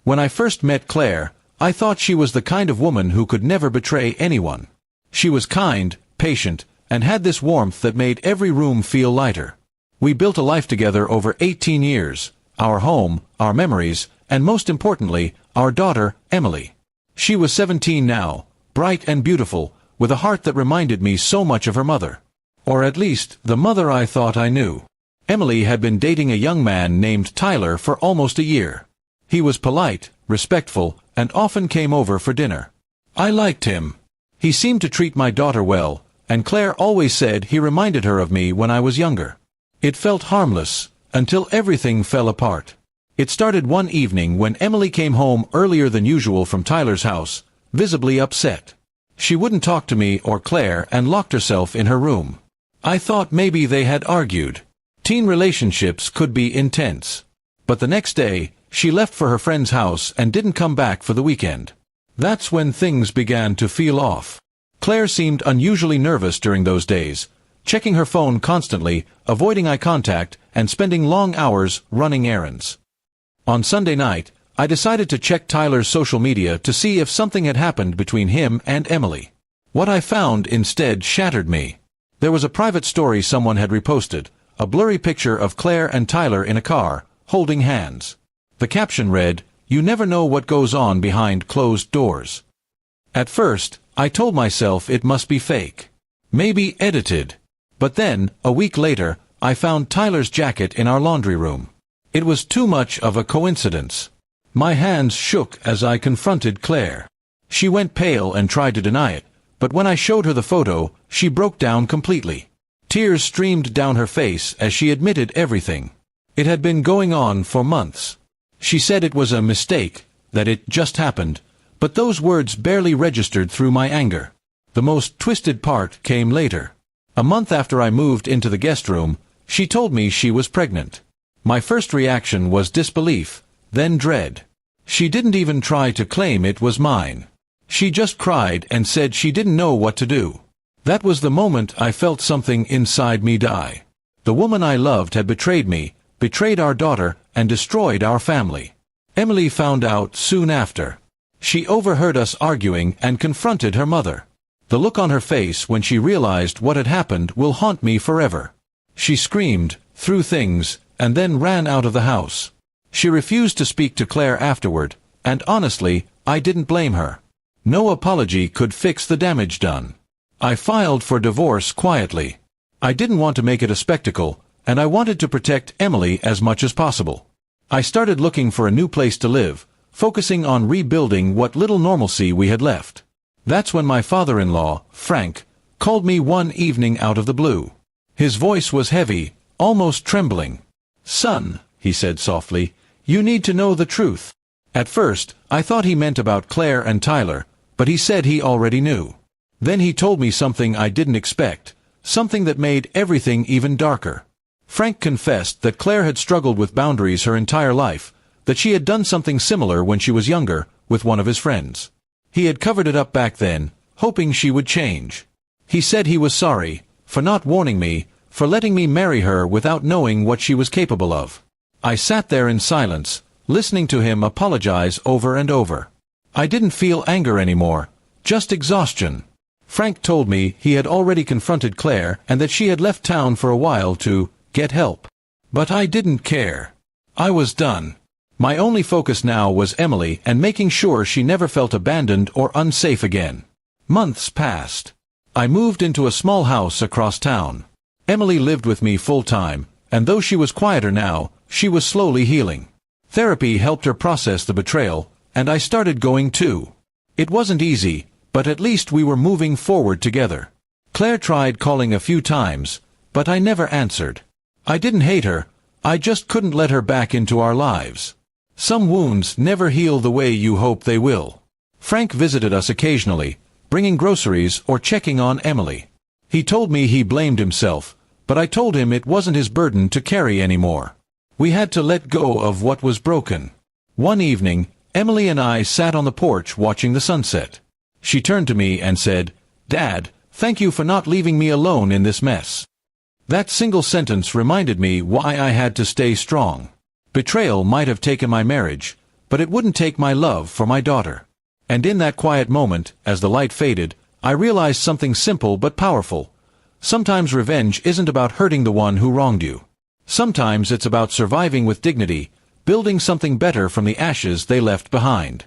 When I first met Claire, I thought she was the kind of woman who could never betray anyone. She was kind, patient, and had this warmth that made every room feel lighter. We built a life together over 18 years, our home, our memories, and most importantly, our daughter, Emily. She was 17 now, bright and beautiful, with a heart that reminded me so much of her mother. Or at least, the mother I thought I knew. Emily had been dating a young man named Tyler for almost a year. He was polite, respectful, and often came over for dinner. I liked him. He seemed to treat my daughter well, and Claire always said he reminded her of me when I was younger. It felt harmless, until everything fell apart. It started one evening when Emily came home earlier than usual from Tyler's house, visibly upset. She wouldn't talk to me or Claire and locked herself in her room. I thought maybe they had argued. Teen relationships could be intense. But the next day, she left for her friend's house and didn't come back for the weekend. That's when things began to feel off. Claire seemed unusually nervous during those days, checking her phone constantly, avoiding eye contact, and spending long hours running errands. On Sunday night, I decided to check Tyler's social media to see if something had happened between him and Emily. What I found instead shattered me. There was a private story someone had reposted, a blurry picture of Claire and Tyler in a car, holding hands. The caption read, "You never know what goes on behind closed doors." At first, I told myself it must be fake. Maybe edited. But then, a week later, I found Tyler's jacket in our laundry room. It was too much of a coincidence. My hands shook as I confronted Claire. She went pale and tried to deny it, but when I showed her the photo, she broke down completely. Tears streamed down her face as she admitted everything. It had been going on for months. She said it was a mistake, that it just happened, but those words barely registered through my anger. The most twisted part came later. A month after I moved into the guest room, she told me she was pregnant. My first reaction was disbelief, then dread. She didn't even try to claim it was mine. She just cried and said she didn't know what to do. That was the moment I felt something inside me die. The woman I loved had betrayed me, betrayed our daughter, and destroyed our family. Emily found out soon after. She overheard us arguing and confronted her mother. The look on her face when she realized what had happened will haunt me forever. She screamed, threw things, and then ran out of the house. She refused to speak to Claire afterward, and honestly, I didn't blame her. No apology could fix the damage done. I filed for divorce quietly. I didn't want to make it a spectacle, and I wanted to protect Emily as much as possible. I started looking for a new place to live, focusing on rebuilding what little normalcy we had left. That's when my father-in-law, Frank, called me one evening out of the blue. His voice was heavy, almost trembling. "Son," he said softly, "you need to know the truth." At first, I thought he meant about Claire and Tyler, but he said he already knew. Then he told me something I didn't expect, something that made everything even darker. Frank confessed that Claire had struggled with boundaries her entire life, that she had done something similar when she was younger, with one of his friends. He had covered it up back then, hoping she would change. He said he was sorry, for not warning me, for letting me marry her without knowing what she was capable of. I sat there in silence, listening to him apologize over and over. I didn't feel anger anymore, just exhaustion. Frank told me he had already confronted Claire and that she had left town for a while to get help. But I didn't care. I was done. My only focus now was Emily and making sure she never felt abandoned or unsafe again. Months passed. I moved into a small house across town. Emily lived with me full-time, and though she was quieter now, she was slowly healing. Therapy helped her process the betrayal, and I started going too. It wasn't easy, but at least we were moving forward together. Claire tried calling a few times, but I never answered. I didn't hate her, I just couldn't let her back into our lives. Some wounds never heal the way you hope they will. Frank visited us occasionally, bringing groceries or checking on Emily. He told me he blamed himself, but I told him it wasn't his burden to carry anymore. We had to let go of what was broken. One evening, Emily and I sat on the porch watching the sunset. She turned to me and said, "Dad, thank you for not leaving me alone in this mess." That single sentence reminded me why I had to stay strong. Betrayal might have taken my marriage, but it wouldn't take my love for my daughter. And in that quiet moment, as the light faded, I realized something simple but powerful. Sometimes revenge isn't about hurting the one who wronged you. Sometimes it's about surviving with dignity, building something better from the ashes they left behind.